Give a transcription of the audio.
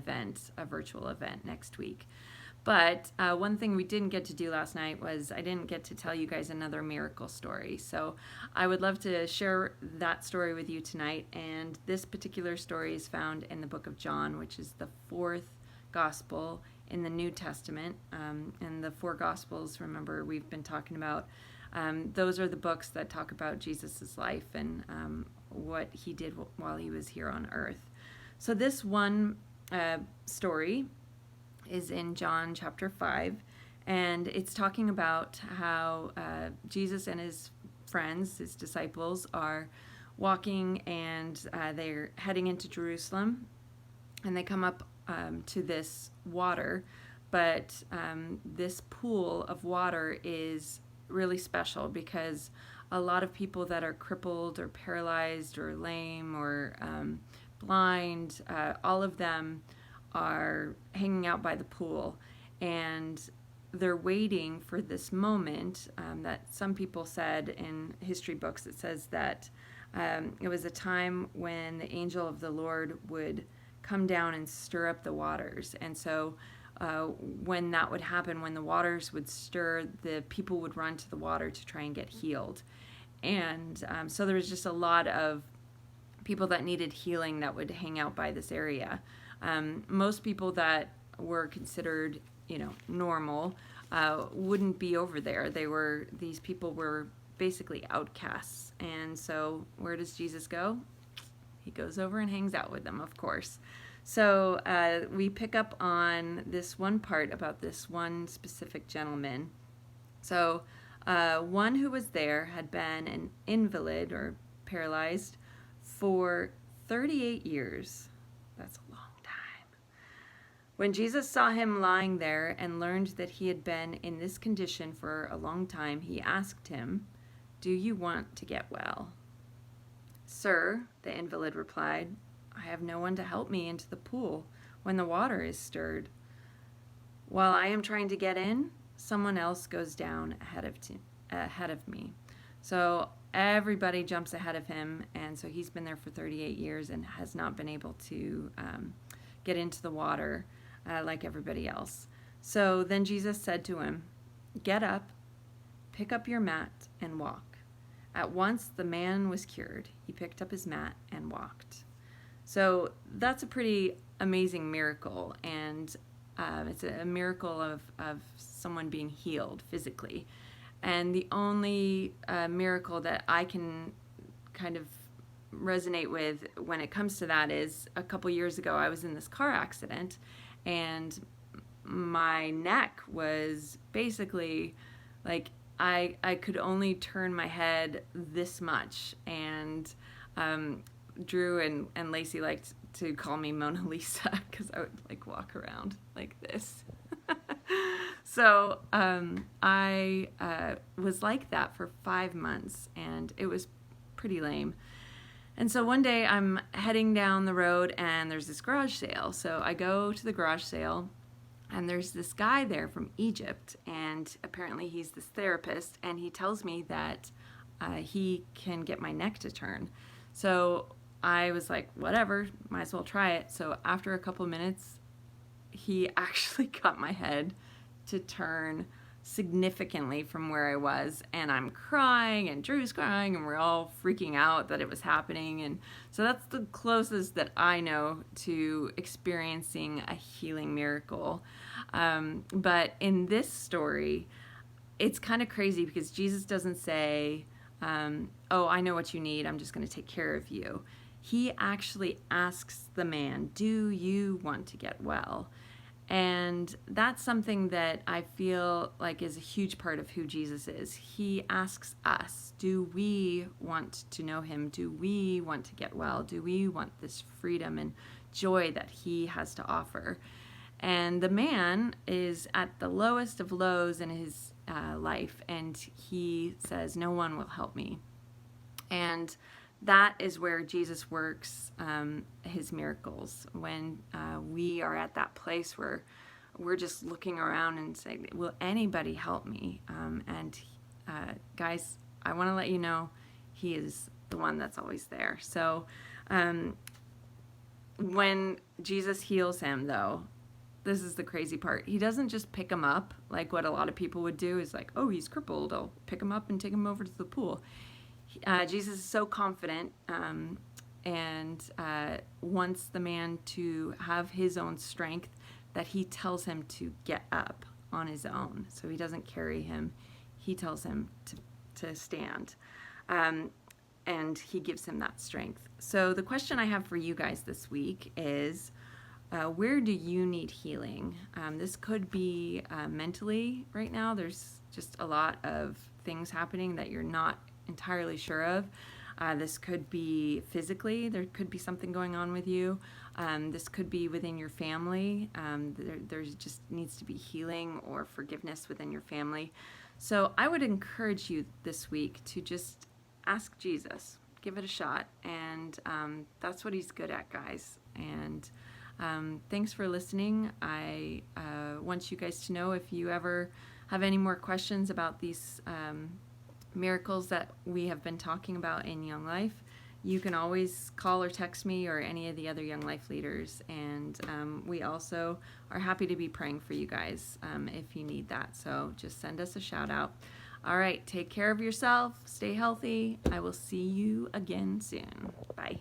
event, a virtual event next week. But one thing we didn't get to do last night was I didn't get to tell you guys another miracle story. So I would love to share that story with you tonight. And this particular story is found in the book of John, which is the fourth gospel in the New Testament. And the four gospels, remember, we've been talking about, those are the books that talk about Jesus' life and what he did while he was here on earth. So this one story is in John chapter 5, and it's talking about how Jesus and his friends, his disciples, are walking, and they're heading into Jerusalem, and they come up to this water, but this pool of water is really special because a lot of people that are crippled or paralyzed or lame or blind, all of them are hanging out by the pool, and they're waiting for this moment that some people said in history books. It says that it was a time when the angel of the Lord would come down and stir up the waters. And so when that would happen, when the waters would stir, the people would run to the water to try and get healed. And so there was just a lot of people that needed healing that would hang out by this area. Most people that were considered, normal, wouldn't be over there. These people were basically outcasts. And so where does Jesus go? He goes over and hangs out with them, of course. So we pick up on this one part about this one specific gentleman. So one who was there had been an invalid or paralyzed for 38 years. That's a long time. When Jesus saw him lying there and learned that he had been in this condition for a long time, he asked him, "Do you want to get well?" "Sir," the invalid replied, "I have no one to help me into the pool when the water is stirred. While I am trying to get in, someone else goes down ahead of me." So everybody jumps ahead of him, and so he's been there for 38 years and has not been able to get into the water like everybody else. So then Jesus said to him, "Get up, pick up your mat, and walk." At once the man was cured. He picked up his mat and walked. So that's a pretty amazing miracle, and it's a miracle of someone being healed physically. And the only miracle that I can kind of resonate with when it comes to that is a couple years ago I was in this car accident, and my neck was basically like I could only turn my head this much, and Drew and Lacey liked to call me Mona Lisa because I would walk around like this. So I was like that for 5 months, and it was pretty lame. And so one day I'm heading down the road, and there's this garage sale. So I go to the garage sale, and there's this guy there from Egypt, and apparently he's this therapist, and he tells me that he can get my neck to turn. So I was like, whatever, might as well try it. So after a couple minutes, he actually got my head to turn significantly from where I was, and I'm crying, and Drew's crying, and we're all freaking out that it was happening. And so that's the closest that I know to experiencing a healing miracle. But in this story, it's kind of crazy because Jesus doesn't say, "Oh, I know what you need, I'm just going to take care of you." He actually asks the man, "Do you want to get well?" And that's something that I feel like is a huge part of who Jesus is. He asks us, do we want to know him? Do we want to get well? Do we want this freedom and joy that he has to offer? And the man is at the lowest of lows in his life, and he says, "No one will help me." And that is where Jesus works his miracles, when we are at that place where we're just looking around and saying, will anybody help me? And guys, I want to let you know he is the one that's always there. So when Jesus heals him, though. This is the crazy part. He doesn't just pick him up like what a lot of people would do, is like, oh, he's crippled, I'll pick him up and take him over to the pool. Jesus is so confident, and wants the man to have his own strength, that he tells him to get up on his own. So he doesn't carry him. He tells him to stand. And he gives him that strength. So the question I have for you guys this week is, where do you need healing? This could be mentally right now. There's just a lot of things happening that you're not entirely sure of. This could be physically. There could be something going on with you. This could be within your family. There just needs to be healing or forgiveness within your family. So I would encourage you this week to just ask Jesus. Give it a shot. And that's what he's good at, guys. And thanks for listening. I want you guys to know, if you ever have any more questions about these miracles that we have been talking about in Young Life, you can always call or text me or any of the other Young Life leaders. And we also are happy to be praying for you guys if you need that. So just send us a shout out. All right, take care of yourself. Stay healthy. I will see you again soon. Bye.